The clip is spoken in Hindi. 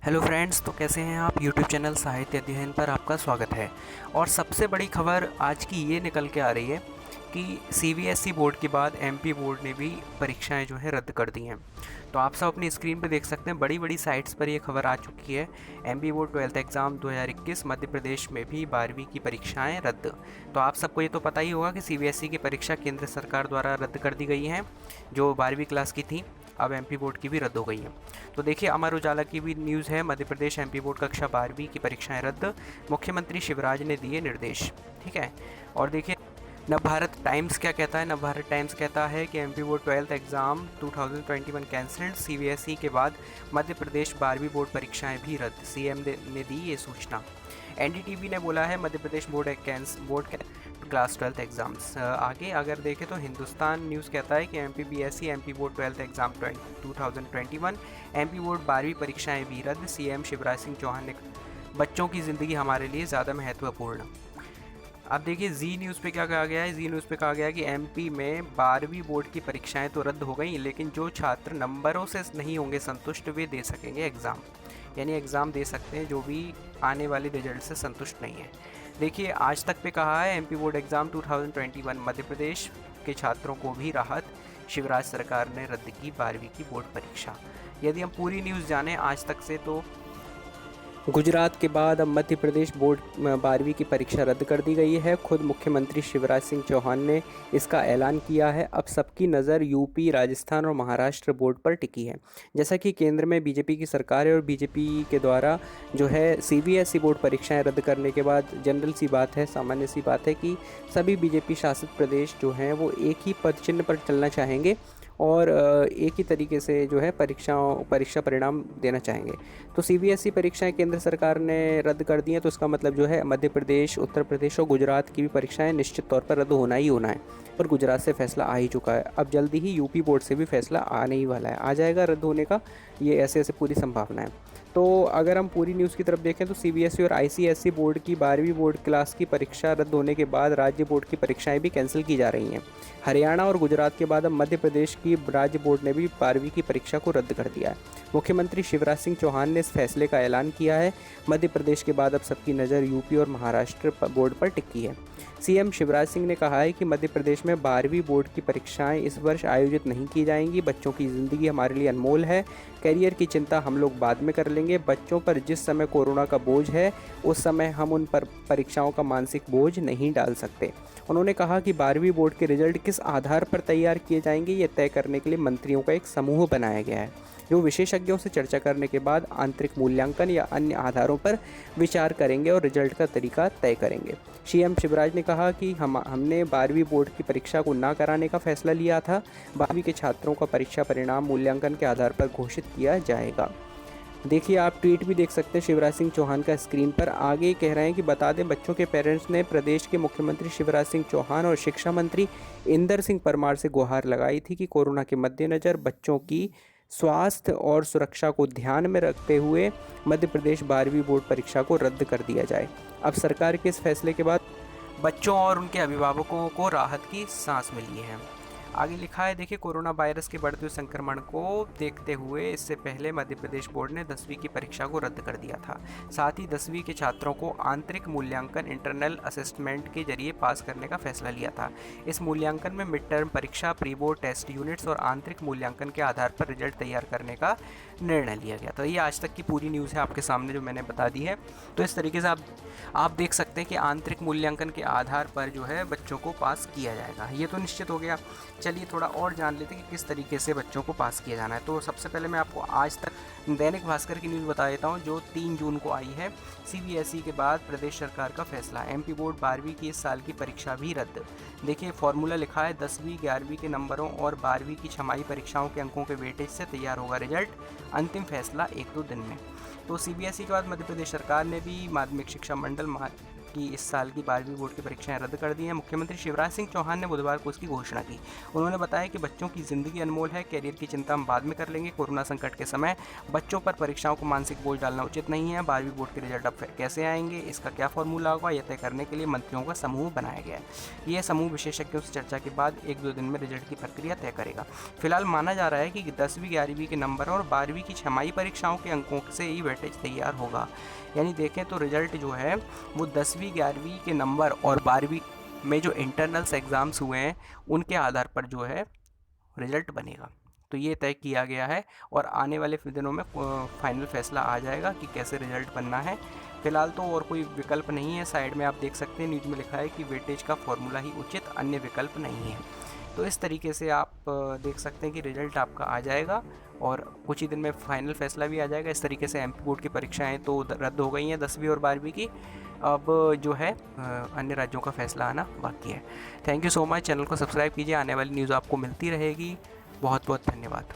हेलो फ्रेंड्स, तो कैसे हैं आप। यूट्यूब चैनल साहित्य अध्ययन पर आपका स्वागत है। और सबसे बड़ी खबर आज की ये निकल के आ रही है कि सीबीएसई बोर्ड के बाद एमपी बोर्ड ने भी परीक्षाएं जो है रद्द कर दी हैं। तो आप सब अपनी स्क्रीन पे देख सकते हैं, बड़ी बड़ी साइट्स पर ये खबर आ चुकी है। MP board 12th exam 2021, Madhya Pradesh में भी 12वीं की परीक्षाएं रद्द। तो आप सबको ये तो पता ही होगा कि सीबीएसई की परीक्षा केंद्र सरकार द्वारा रद्द कर दी गई हैं, जो 12वीं क्लास की थी। अब एमपी बोर्ड की भी रद्द हो गई है। तो देखिए, अमर उजाला की भी न्यूज़ है, मध्य प्रदेश एमपी बोर्ड कक्षा 12वीं की परीक्षाएं रद्द, मुख्यमंत्री शिवराज ने दिए निर्देश। ठीक है। और देखिए, नवभारत टाइम्स क्या कहता है। नवभारत टाइम्स कहता है कि MP board 12th exam 2021 cancelled, CBSE के बाद मध्य प्रदेश 12वीं बोर्ड परीक्षाएं भी रद्द, सीएम ने दी ये सूचना। एनडीटीवी ने बोला है Madhya Pradesh board class 12th exams. आगे अगर देखें तो हिंदुस्तान न्यूज़ कहता है कि MP BSc MP board 12th exam 2021, MP board 12वीं परीक्षाएं भी रद्द, सीएम शिवराज सिंह चौहान ने बच्चों की ज़िंदगी हमारे लिए ज़्यादा महत्वपूर्ण। अब देखिए, जी न्यूज़ पे क्या कहा गया है। जी न्यूज़ पे कहा गया है कि एमपी में 12वीं बोर्ड की परीक्षाएं तो रद्द हो गई, लेकिन जो छात्र नंबरों से नहीं होंगे संतुष्ट, वे दे सकेंगे एग्ज़ाम। यानी एग्ज़ाम दे सकते हैं जो भी आने वाले रिजल्ट से संतुष्ट नहीं है। देखिए, आज तक पे कहा है MP board exam 2021 Madhya Pradesh के छात्रों को भी राहत, शिवराज सरकार ने रद्द की 12वीं की बोर्ड परीक्षा। यदि हम पूरी न्यूज़ जानें आज तक से, तो गुजरात के बाद अब मध्य प्रदेश बोर्ड 12वीं की परीक्षा रद्द कर दी गई है। खुद मुख्यमंत्री शिवराज सिंह चौहान ने इसका ऐलान किया है। अब सबकी नज़र यूपी, राजस्थान और महाराष्ट्र बोर्ड पर टिकी है। जैसा कि केंद्र में बीजेपी की सरकार है और बीजेपी के द्वारा जो है सीबीएसई बोर्ड परीक्षाएं रद्द करने के बाद जनरल सी बात है, सामान्य सी बात है कि सभी बीजेपी शासित प्रदेश जो हैं वो एक ही पद चिन्ह पर चलना चाहेंगे और एक ही तरीके से जो है परीक्षा परिणाम देना चाहेंगे। तो सीबीएसई परीक्षाएं केंद्र सरकार ने रद्द कर दी हैं, तो इसका मतलब जो है मध्य प्रदेश, उत्तर प्रदेश और गुजरात की भी परीक्षाएं निश्चित तौर पर रद्द होना ही होना है। पर गुजरात से फैसला आ ही चुका है। अब जल्दी ही यूपी बोर्ड से भी फैसला आने ही वाला है, आ जाएगा रद्द होने का, ये ऐसे ऐसे पूरी संभावना है। तो अगर हम पूरी न्यूज़ की तरफ देखें तो सीबीएसई और आईसीएसई बोर्ड की 12वीं बोर्ड क्लास की परीक्षा रद्द होने के बाद राज्य बोर्ड की परीक्षाएं भी कैंसिल की जा रही हैं। हरियाणा और गुजरात के बाद अब मध्य प्रदेश की राज्य बोर्ड ने भी 12वीं की परीक्षा को रद्द कर दिया है। मुख्यमंत्री शिवराज सिंह चौहान ने इस फैसले का ऐलान किया है। मध्य प्रदेश के बाद अब सबकी नज़र यूपी और महाराष्ट्र बोर्ड पर टिकी है। सीएम शिवराज सिंह ने कहा है कि मध्य प्रदेश में 12वीं बोर्ड की परीक्षाएं इस वर्ष आयोजित नहीं की जाएंगी। बच्चों की ज़िंदगी हमारे लिए अनमोल है। करियर की चिंता हम लोग बाद में कर लेंगे। बच्चों पर जिस समय कोरोना का बोझ है, उस समय हम उन पर परीक्षाओं का मानसिक बोझ नहीं डाल सकते। उन्होंने कहा कि 12वीं बोर्ड के रिजल्ट किस आधार पर तैयार किए जाएंगे, ये तय करने के लिए मंत्रियों का एक समूह बनाया गया है, जो विशेषज्ञों से चर्चा करने के बाद आंतरिक मूल्यांकन या अन्य आधारों पर विचार करेंगे और रिजल्ट का तरीका तय करेंगे। सीएम शिवराज ने कहा कि हमने 12वीं बोर्ड की परीक्षा को ना कराने का फैसला लिया था। 12वीं के छात्रों का परीक्षा परिणाम मूल्यांकन के आधार पर घोषित किया जाएगा। देखिए, आप ट्वीट भी देख सकते हैं शिवराज सिंह चौहान का स्क्रीन पर। आगे कह रहे हैं कि बता दें, बच्चों के पेरेंट्स ने प्रदेश के मुख्यमंत्री शिवराज सिंह चौहान और शिक्षा मंत्री इंदर सिंह परमार से गुहार लगाई थी कि कोरोना के मद्देनज़र बच्चों की स्वास्थ्य और सुरक्षा को ध्यान में रखते हुए मध्य प्रदेश 12वीं बोर्ड परीक्षा को रद्द कर दिया जाए। अब सरकार के इस फैसले के बाद बच्चों और उनके अभिभावकों को राहत की सांस मिली है। आगे लिखा है, देखिए, कोरोना वायरस के बढ़ते हुए संक्रमण को देखते हुए इससे पहले मध्य प्रदेश बोर्ड ने 10वीं की परीक्षा को रद्द कर दिया था। साथ ही 10वीं के छात्रों को आंतरिक मूल्यांकन इंटरनल असेसमेंट के जरिए पास करने का फैसला लिया था। इस मूल्यांकन में मिड टर्म परीक्षा, प्री बोर्ड टेस्ट यूनिट्स और आंतरिक मूल्यांकन के आधार पर रिजल्ट तैयार करने का निर्णय लिया गया। तो ये आज तक की पूरी न्यूज़ है आपके सामने, जो मैंने बता दी है। तो इस तरीके से आप देख सकते हैं कि आंतरिक मूल्यांकन के आधार पर जो है बच्चों को पास किया जाएगा। ये तो निश्चित हो गया। चलिए थोड़ा और जान लेते हैं कि किस तरीके से बच्चों को पास किया जाना है। तो सबसे पहले मैं आपको आज तक दैनिक भास्कर की न्यूज़ बता देता हूँ, जो 3 जून को आई है। सीबीएसई के बाद प्रदेश सरकार का फैसला, एमपी बोर्ड 12वीं की इस साल की परीक्षा भी रद्द। देखिए, फॉर्मूला लिखा है, 10वीं 11वीं के नंबरों और 12वीं की छमाही परीक्षाओं के अंकों के वेटेज से तैयार होगा रिजल्ट। अंतिम फैसला 1-2 दिन में। तो सीबीएसई के बाद मध्य प्रदेश सरकार ने भी माध्यमिक शिक्षा मंडल कि इस साल की 12वीं बोर्ड की परीक्षाएं रद्द कर दी हैं। मुख्यमंत्री शिवराज सिंह चौहान ने बुधवार को इसकी घोषणा की। उन्होंने बताया कि बच्चों की ज़िंदगी अनमोल है, कैरियर की चिंता हम बाद में कर लेंगे। कोरोना संकट के समय बच्चों पर परीक्षाओं को मानसिक बोझ डालना उचित नहीं है। 12वीं बोर्ड के रिजल्ट अब कैसे आएंगे, इसका क्या फॉर्मूला होगा, यह तय करने के लिए मंत्रियों का समूह बनाया गया है। यह समूह विशेषज्ञों से चर्चा के बाद 1-2 दिन में रिजल्ट की प्रक्रिया तय करेगा। फिलहाल माना जा रहा है कि 10वीं 11वीं के नंबर और 12वीं की छमाही परीक्षाओं के अंकों से ही वेटेज तैयार होगा। यानी देखें तो रिजल्ट जो है वो 10वीं 11वीं के नंबर और 12वीं में जो इंटरनल्स एग्ज़ाम्स हुए हैं उनके आधार पर जो है रिजल्ट बनेगा। तो ये तय किया गया है और आने वाले दिनों में फाइनल फैसला आ जाएगा कि कैसे रिजल्ट बनना है। फिलहाल तो और कोई विकल्प नहीं है। साइड में आप देख सकते हैं न्यूज़ में लिखा है कि वेटेज का फॉर्मूला ही उचित, अन्य विकल्प नहीं है। तो इस तरीके से आप देख सकते हैं कि रिजल्ट आपका आ जाएगा और कुछ ही दिन में फाइनल फैसला भी आ जाएगा। इस तरीके से एमपी बोर्ड की परीक्षाएं तो रद्द हो गई हैं 10वीं और 12वीं की। अब जो है अन्य राज्यों का फैसला आना बाकी है। Thank you so much. Channel को सब्सक्राइब कीजिए, आने वाली न्यूज़ आपको मिलती रहेगी। बहुत बहुत धन्यवाद।